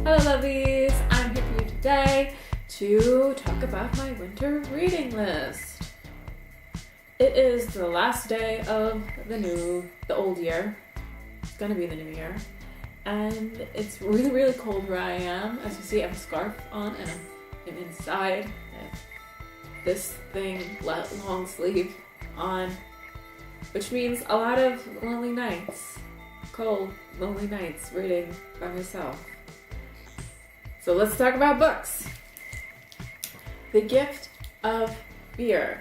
Hello lovelies, I'm here for you today to talk about my winter reading list. It is the last day of the old year. It's gonna be the new year. And it's really, really cold where I am. As you see, I have a scarf on and I'm inside. I have this thing, long sleeve on, which means a lot of lonely nights. Cold, lonely nights reading by myself. So let's talk about books. The Gift of Fear.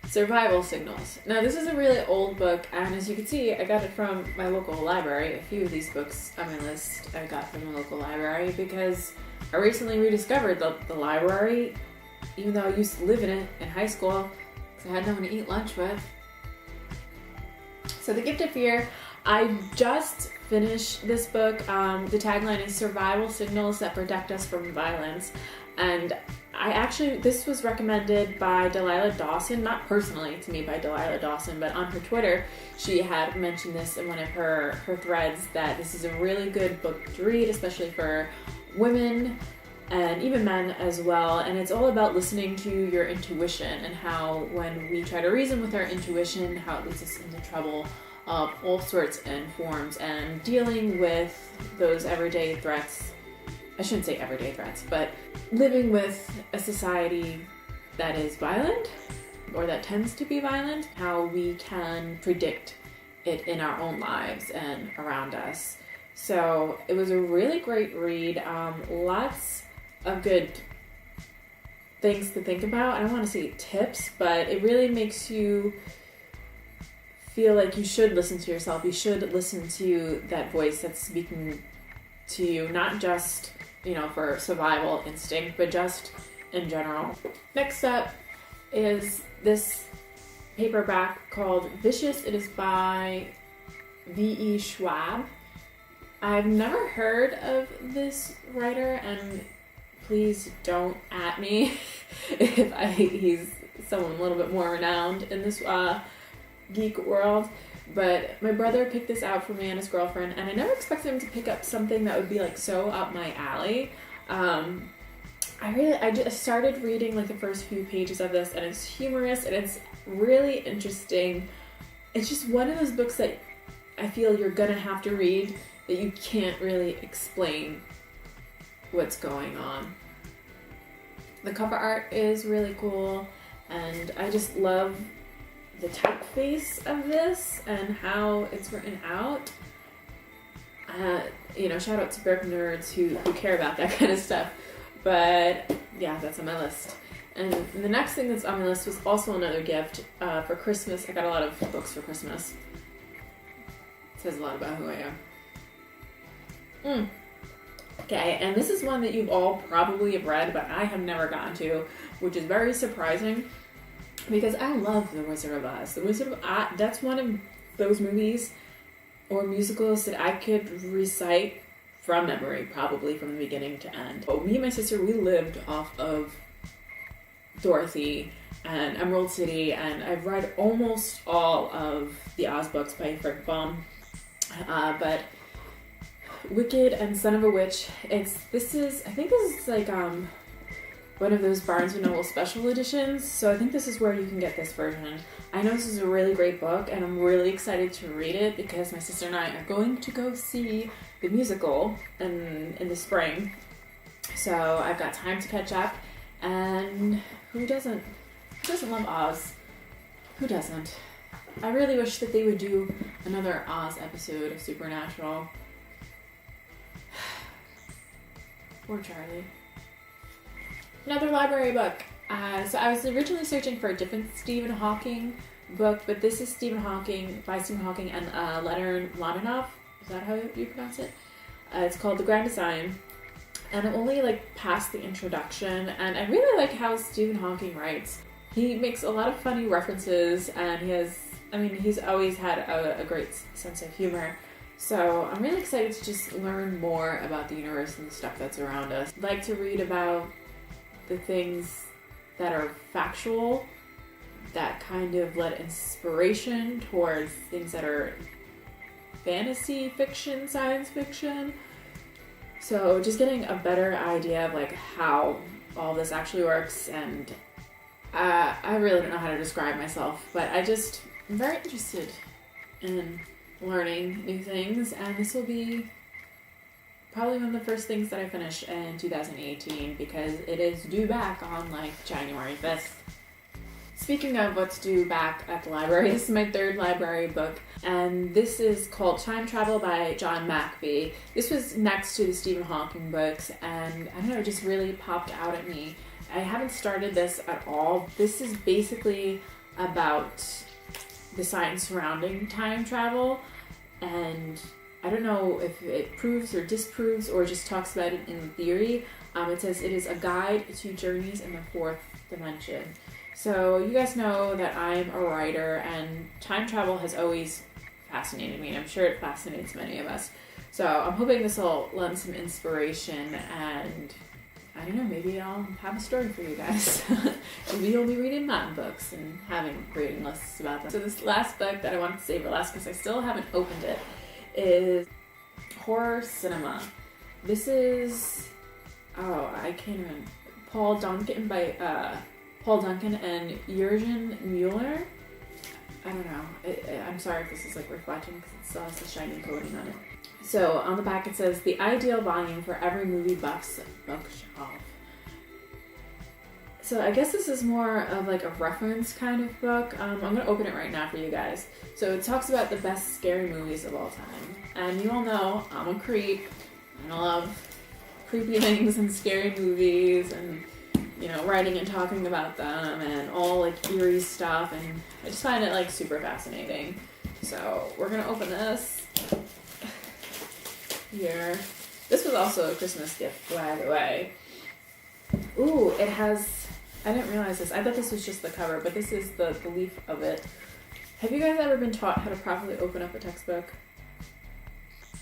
Survival Signals. Now this is a really old book, and as you can see, I got it from my local library. A few of these books on my list I got from the local library because I recently rediscovered the library, even though I used to live in it in high school because I had no one to eat lunch with. So The Gift of Fear, I just finished this book. The tagline is Survival Signals That Protect Us from Violence. And this was recommended by Delilah Dawson, not personally to me by Delilah Dawson, but on her Twitter, she had mentioned this in one of her threads that this is a really good book to read, especially for women and even men as well. And it's all about listening to your intuition and how when we try to reason with our intuition, how it leads us into trouble of all sorts and forms, and dealing with those everyday threats. I shouldn't say everyday threats, but living with a society that is violent or that tends to be violent, how we can predict it in our own lives and around us. So it was a really great read. Lots of good things to think about. I don't want to say tips, but it really makes you feel like you should listen to yourself. You should listen to that voice that's speaking to you, not just for survival instinct, but just in general. Next up is this paperback called Vicious. It is by V.E. Schwab. I've never heard of this writer, and please don't at me if he's someone a little bit more renowned in this geek world. But my brother picked this out for me and his girlfriend, and I never expected him to pick up something that would be like so up my alley. I just started reading like the first few pages of this, and it's humorous and it's really interesting. It's just one of those books that I feel you're gonna have to read, that you can't really explain what's going on. The cover art is really cool, and I just love the typeface of this and how it's written out. Shout out to book nerds who care about that kind of stuff. But yeah, that's on my list. And the next thing that's on my list was also another gift for Christmas. I got a lot of books for Christmas. It says a lot about who I am. Okay, and this is one that you've all probably have read, but I have never gotten to, which is very surprising. Because I love The Wizard of Oz. The Wizard of Oz, that's one of those movies or musicals that I could recite from memory, probably from the beginning to end. But me and my sister, we lived off of Dorothy and Emerald City, and I've read almost all of the Oz books by Frank Baum. But Wicked and Son of a Witch, I think this is like one of those Barnes & Noble special editions, so I think this is where you can get this version. I know this is a really great book, and I'm really excited to read it because my sister and I are going to go see the musical in the spring. So I've got time to catch up, and who doesn't love Oz? Who doesn't? I really wish that they would do another Oz episode of Supernatural. Poor Charlie. Another library book. So I was originally searching for a different Stephen Hawking book, but this is Stephen Hawking and Leonard Mlodinow. Is that how you pronounce it? It's called The Grand Design, and I'm only past the introduction, and I really like how Stephen Hawking writes. He makes a lot of funny references, and he's always had a great sense of humor. So I'm really excited to just learn more about the universe and the stuff that's around us. I'd like to read about the things that are factual, that kind of lend inspiration towards things that are fantasy fiction, science fiction. So just getting a better idea of like how all this actually works, and I really don't know how to describe myself, but I'm very interested in learning new things, and this will be probably one of the first things that I finish in 2018 because it is due back on like January 5th. Speaking of what's due back at the library, this is my third library book, and this is called Time Travel by John Macby. This was next to the Stephen Hawking books, and I don't know, it just really popped out at me. I haven't started this at all. This is basically about the science surrounding time travel, and I don't know if it proves or disproves or just talks about it in theory. It says it is a guide to journeys in the fourth dimension. So you guys know that I'm a writer, and time travel has always fascinated me, and I'm sure it fascinates many of us. So I'm hoping this will lend some inspiration, and I don't know, maybe I'll have a story for you guys. Maybe you'll be reading my books and having reading lists about them. So this last book that I wanted to save for last, because I still haven't opened it, is Horror Cinema. This is, I can't even, Paul Duncan and Jurgen Mueller. I don't know. I'm sorry if this is like reflecting because it still has the shiny coating on it. So on the back it says, the ideal volume for every movie buff's bookshelf. So I guess this is more of like a reference kind of book. I'm going to open it right now for you guys. So it talks about the best scary movies of all time. And you all know I'm a creep, and I love creepy things and scary movies, and you know, writing and talking about them and all like eerie stuff, and I just find it like super fascinating. So we're gonna open this here. This was also a Christmas gift, by the way. Ooh, it has, I didn't realize this. I thought this was just the cover, but this is the leaf of it. Have you guys ever been taught how to properly open up a textbook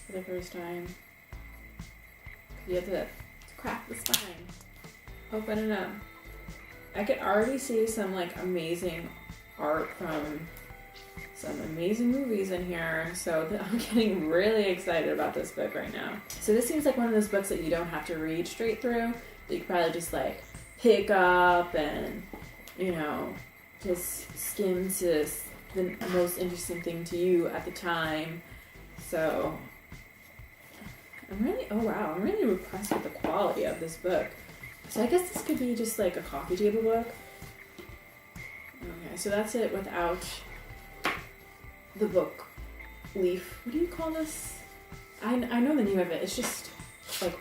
for the first time? You have to crack the spine. Open it up. I can already see some like amazing art from some amazing movies in here, so I'm getting really excited about this book right now. So this seems like one of those books that you don't have to read straight through, that you could probably just like pick up and, you know, just skim to the most interesting thing to you at the time. So I'm really impressed with the quality of this book. So I guess this could be just like a coffee table book. Okay, so that's it without the book leaf. What do you call this? I know the name of it. It's just like,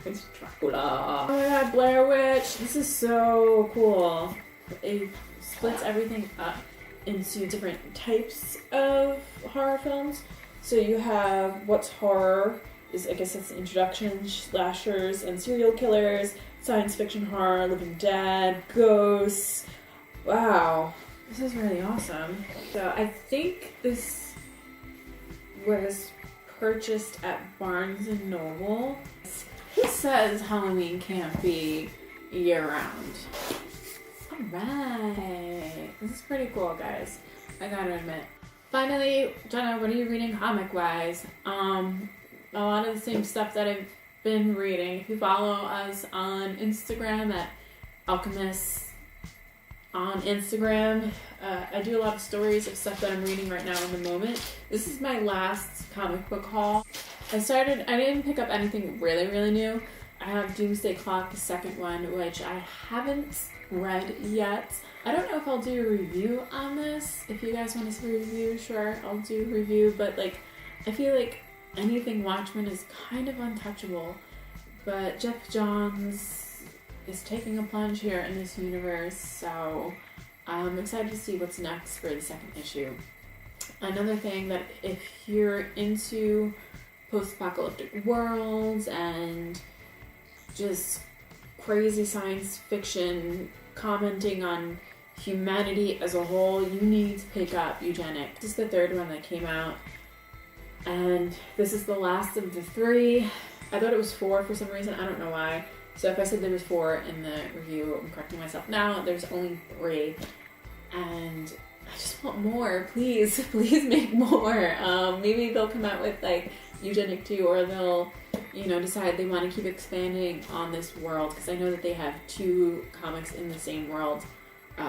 it's Dracula. Oh my god, Blair Witch. This is so cool. It splits everything up into different types of horror films. So you have what's horror, is I guess that's the introduction, slashers and serial killers, science fiction horror, living dead, ghosts. Wow, this is really awesome. So I think this was purchased at Barnes & Noble. Who says Halloween can't be year-round? Alright, this is pretty cool, guys. I gotta admit. Finally, Jenna, what are you reading comic-wise? A lot of the same stuff that I've been reading. If you follow us on Instagram at Alchemist on Instagram, I do a lot of stories of stuff that I'm reading right now in the moment. This is my last comic book haul. I didn't pick up anything really, really new. I have Doomsday Clock, the second one, which I haven't read yet. I don't know if I'll do a review on this. If you guys want to see a review, sure, I'll do a review. But like, I feel like anything Watchmen is kind of untouchable. But Jeff Johns is taking a plunge here in this universe, so I'm excited to see what's next for the second issue. Another thing that if you're into post-apocalyptic worlds and just crazy science fiction commenting on humanity as a whole, you need to pick up Eugenic. This is the third one that came out, and this is the last of the three. I thought it was 4 for some reason, I don't know why. So if I said there was 4 in the review, I'm correcting myself now. There's only 3, and I just want more. Please make more. Maybe they'll come out with like eugenic too, or they'll, you know, decide they want to keep expanding on this world, because I know that they have 2 comics in the same world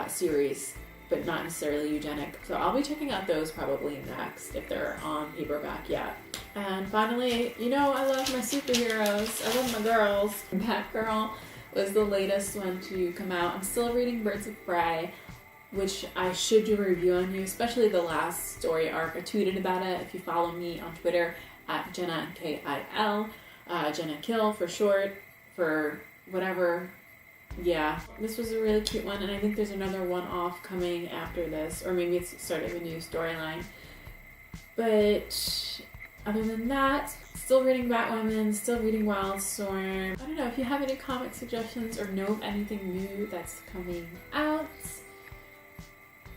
series, but not necessarily eugenic. So I'll be checking out those probably next if they're on paperback yet. And finally, you know, I love my superheroes. I love my girls. Batgirl was the latest one to come out. I'm still reading Birds of Prey, which I should do a review on you, especially the last story arc. I tweeted about it. If you follow me on Twitter at Jenna, K-I-L, Jenna Kill for short, for whatever. Yeah, this was a really cute one, and I think there's another one-off coming after this, or maybe it's sort of a new storyline. But other than that, still reading Batwoman, still reading Wildstorm. I don't know, if you have any comic suggestions or know of anything new that's coming out,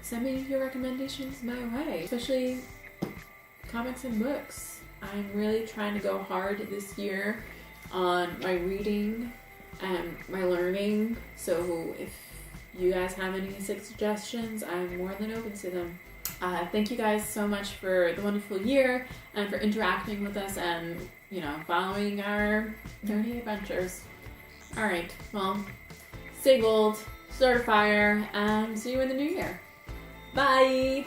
send me your recommendations my way, especially comics and books. I'm really trying to go hard this year on my reading and my learning, so if you guys have any suggestions, I'm more than open to them. Thank you guys so much for the wonderful year and for interacting with us and, you know, following our nerdy adventures. Alright, well, stay gold, start a fire, and see you in the new year. Bye!